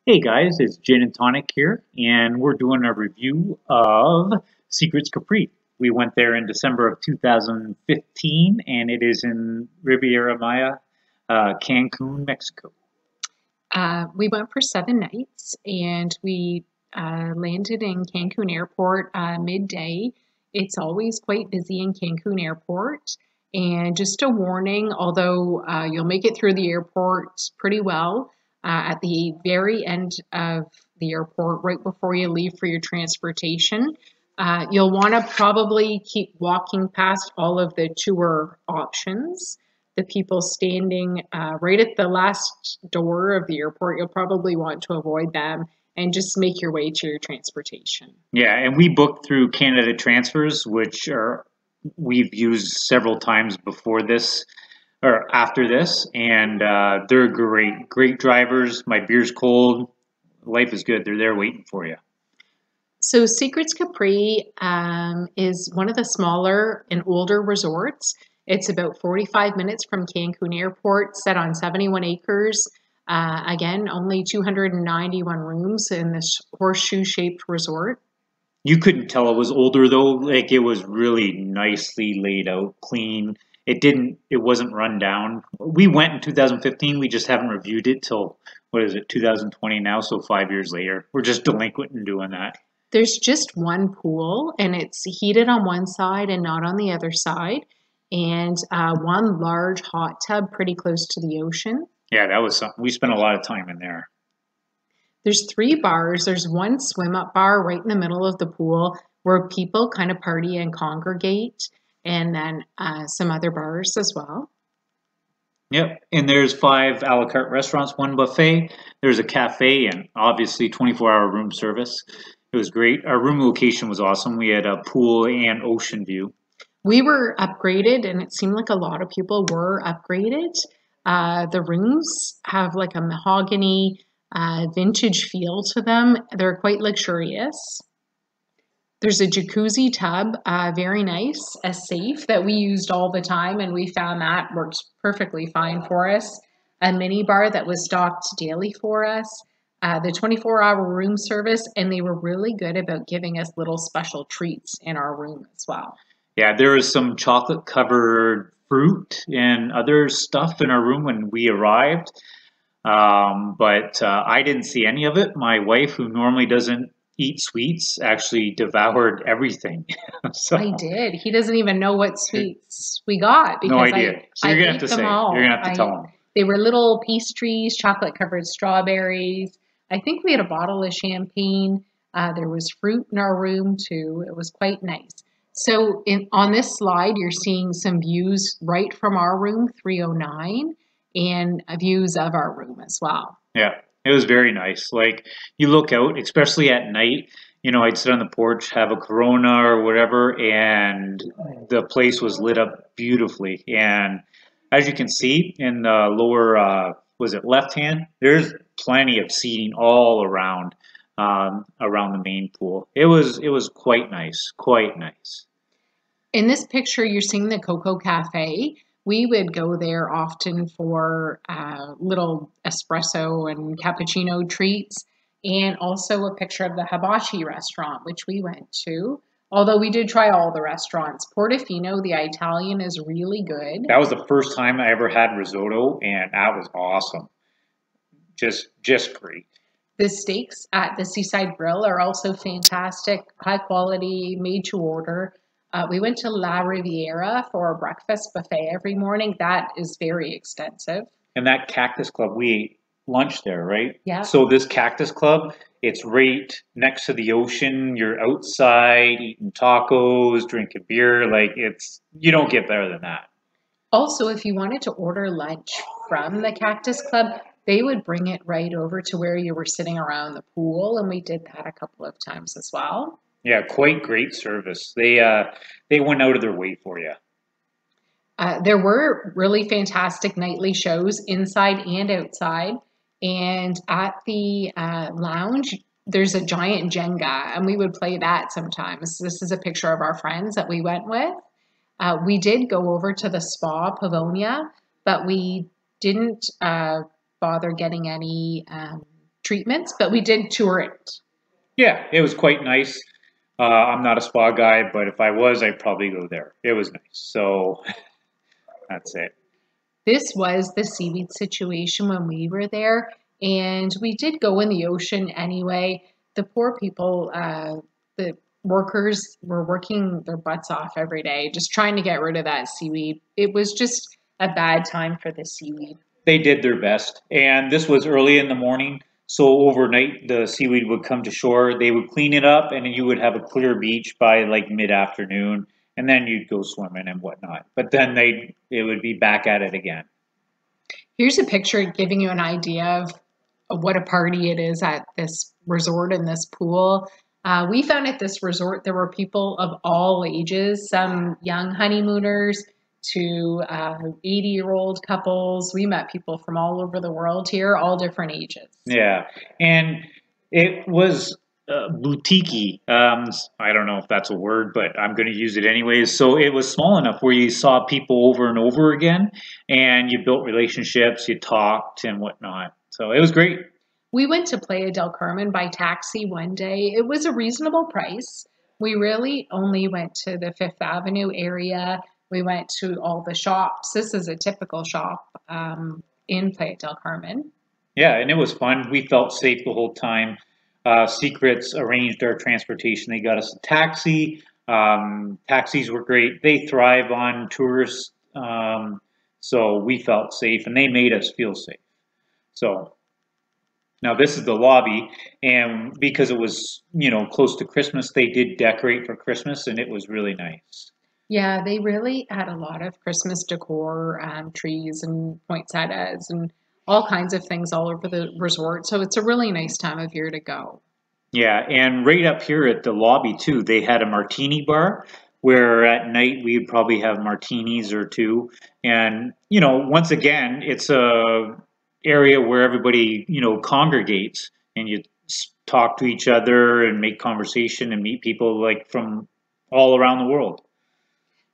Hey guys, it's Gin and Tonic here, and we're doing a review of Secrets Capri. We went there in December of 2015, and it is in Riviera Maya, Cancun, Mexico. We went for 7 nights and we landed in Cancun Airport midday. It's always quite busy in Cancun Airport. And just a warning, although you'll make it through the airport pretty well, at the very end of the airport, right before you leave for your transportation, you'll want to probably keep walking past all of the tour options. The people standing right at the last door of the airport, you'll probably want to avoid them and just make your way to your transportation. Yeah, and we booked through Canada Transfers, which are we've used several times before this or after this, and they're great, great drivers. My beer's cold. Life is good. They're there waiting for you. So, Secrets Capri is one of the smaller and older resorts. It's about 45 minutes from Cancun Airport, set on 71 acres. Again, only 291 rooms in this horseshoe shaped resort. You couldn't tell it was older though. Like it was really nicely laid out, clean. It wasn't run down. We went in 2015. We just haven't reviewed it till, what is it, 2020 now? So 5 years later. We're just delinquent in doing that. There's just one pool, and it's heated on one side and not on the other side, and one large hot tub pretty close to the ocean. Yeah, that was something. We spent a lot of time in there. There's three bars. There's one swim up bar right in the middle of the pool where people kind of party and congregate, and then some other bars as well. Yep. And there's five a la carte restaurants, one buffet. There's a cafe and obviously 24-hour room service. It was great. Our room location was awesome. We had a pool and ocean view. We were upgraded, and it seemed like a lot of people were upgraded. The rooms have like a mahogany vintage feel to them. They're quite luxurious. There's a jacuzzi tub, very nice, a safe that we used all the time, and we found that works perfectly fine for us. A mini bar that was stocked daily for us, the 24-hour room service, and they were really good about giving us little special treats in our room as well. Yeah, there was some chocolate covered fruit and other stuff in our room when we arrived. But I didn't see any of it. My wife, who normally doesn't eat sweets, actually devoured everything. So I did. He doesn't even know what sweets we got no because idea. So I you're gonna have ate to them say. all. You're gonna have to tell him. They were little pastries, chocolate covered strawberries. I think we had a bottle of champagne. There was fruit in our room too. It was quite nice. So on this slide, you're seeing some views right from our room, 309, and views of our room as well. Yeah, it was very nice. Like you look out, especially at night. I'd sit on the porch, have a Corona or whatever, and the place was lit up beautifully. And as you can see in the lower, was it left hand? There's plenty of seating all around the main pool. It was quite nice, quite nice. In this picture, you're seeing the Coco Cafe. We would go there often for little espresso and cappuccino treats, and also a picture of the hibachi restaurant, which we went to. Although we did try all the restaurants. Portofino, the Italian, is really good. That was the first time I ever had risotto, and that was awesome. Just great. The steaks at the Seaside Grill are also fantastic, high quality, made to order. We went to La Riviera for a breakfast buffet every morning. That is very extensive. And that Cactus Club, we ate lunch there, right? Yeah. So this Cactus Club, it's right next to the ocean. You're outside eating tacos, drinking beer. Like you don't get better than that. Also, if you wanted to order lunch from the Cactus Club, they would bring it right over to where you were sitting around the pool, and we did that a couple of times as well. Yeah, quite great service. They went out of their way for you. There were really fantastic nightly shows inside and outside. And at the lounge, there's a giant Jenga, and we would play that sometimes. This is a picture of our friends that we went with. We did go over to the spa Pavonia, but we didn't bother getting any treatments, but we did tour it. Yeah, it was quite nice. I'm not a spa guy, but if I was, I'd probably go there. It was nice. So that's it. This was the seaweed situation when we were there, and we did go in the ocean anyway. The poor people, the workers were working their butts off every day, just trying to get rid of that seaweed. It was just a bad time for the seaweed. They did their best. And this was early in the morning. So overnight, the seaweed would come to shore. They would clean it up, and you would have a clear beach by like mid-afternoon. And then you'd go swimming and whatnot. But then it would be back at it again. Here's a picture giving you an idea of what a party it is at this resort and this pool. We found at this resort there were people of all ages, some young honeymooners to 80-year-old couples. We met people from all over the world here, all different ages. Yeah. And it was boutique-y. I don't know if that's a word, but I'm going to use it anyways. So it was small enough where you saw people over and over again, and you built relationships, you talked and whatnot. So it was great. We went to Playa del Carmen by taxi one day. It was a reasonable price. We really only went to the Fifth Avenue area. We went to all the shops. This is a typical shop in Playa del Carmen. Yeah, and it was fun. We felt safe the whole time. Secrets arranged our transportation. They got us a taxi. Taxis were great. They thrive on tourists. So we felt safe, and they made us feel safe. So now this is the lobby, and because it was, close to Christmas, they did decorate for Christmas, and it was really nice. Yeah, they really had a lot of Christmas decor, trees and poinsettias and all kinds of things all over the resort. So it's a really nice time of year to go. Yeah, and right up here at the lobby too, they had a martini bar where at night we'd probably have martinis or two. And, once again, it's a area where everybody, congregates and you talk to each other and make conversation and meet people like from all around the world.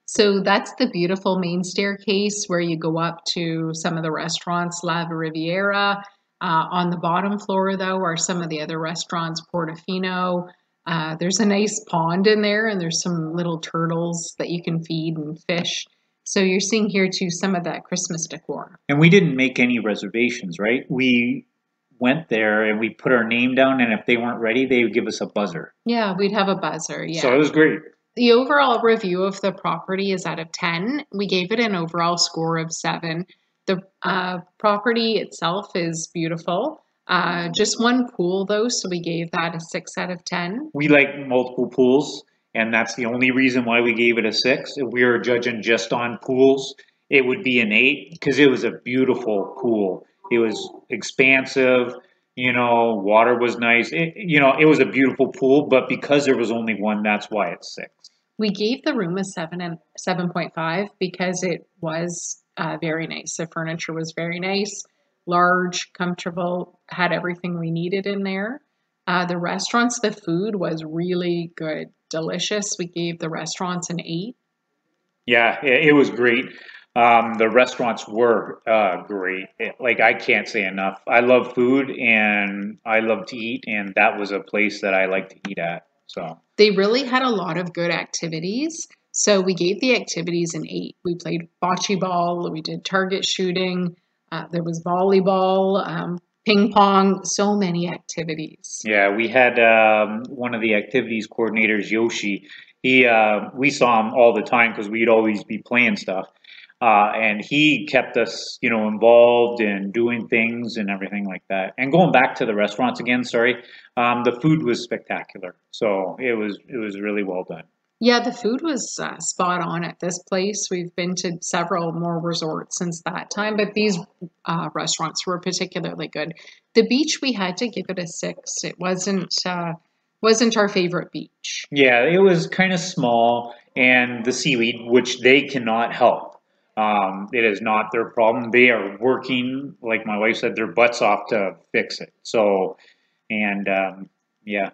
So that's the beautiful main staircase where you go up to some of the restaurants, La Riviera. On the bottom floor, though, are some of the other restaurants, Portofino. There's a nice pond in there, and there's some little turtles that you can feed and fish. So you're seeing here, too, some of that Christmas decor. And we didn't make any reservations, right? We went there and we put our name down, and if they weren't ready, they would give us a buzzer. Yeah, we'd have a buzzer, yeah. So it was great. The overall review of the property is out of 10. We gave it an overall score of 7. The property itself is beautiful. Just one pool, though, so we gave that a 6 out of 10. We like multiple pools, and that's the only reason why we gave it a 6. If we were judging just on pools, it would be an 8 because it was a beautiful pool. It was expansive. Water was nice. It was a beautiful pool, but because there was only one, that's why it's 6. We gave the room a 7 and 7.5 because it was very nice. The furniture was very nice, large, comfortable, had everything we needed in there. The restaurants, the food was really good, delicious. We gave the restaurants an 8. Yeah, it was great. The restaurants were great. I can't say enough. I love food and I love to eat, and that was a place that I like to eat at. So they really had a lot of good activities. So we gave the activities an 8. We played bocce ball, we did target shooting, there was volleyball, ping pong, so many activities. Yeah, we had one of the activities coordinators, Yoshi. We saw him all the time because we'd always be playing stuff. And he kept us, involved in doing things and everything like that. And going back to the restaurants again, the food was spectacular. So it was really well done. Yeah, the food was spot on at this place. We've been to several more resorts since that time, but these restaurants were particularly good. The beach, we had to give it a 6. It wasn't our favorite beach. Yeah, it was kind of small, and the seaweed, which they cannot help. It is not their problem. They are working, like my wife said, their butts off to fix it. So, yeah.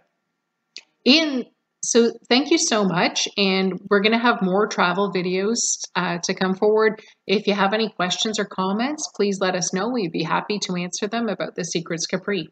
So thank you so much. And we're going to have more travel videos to come forward. If you have any questions or comments, please let us know. We'd be happy to answer them about the Secrets Capri.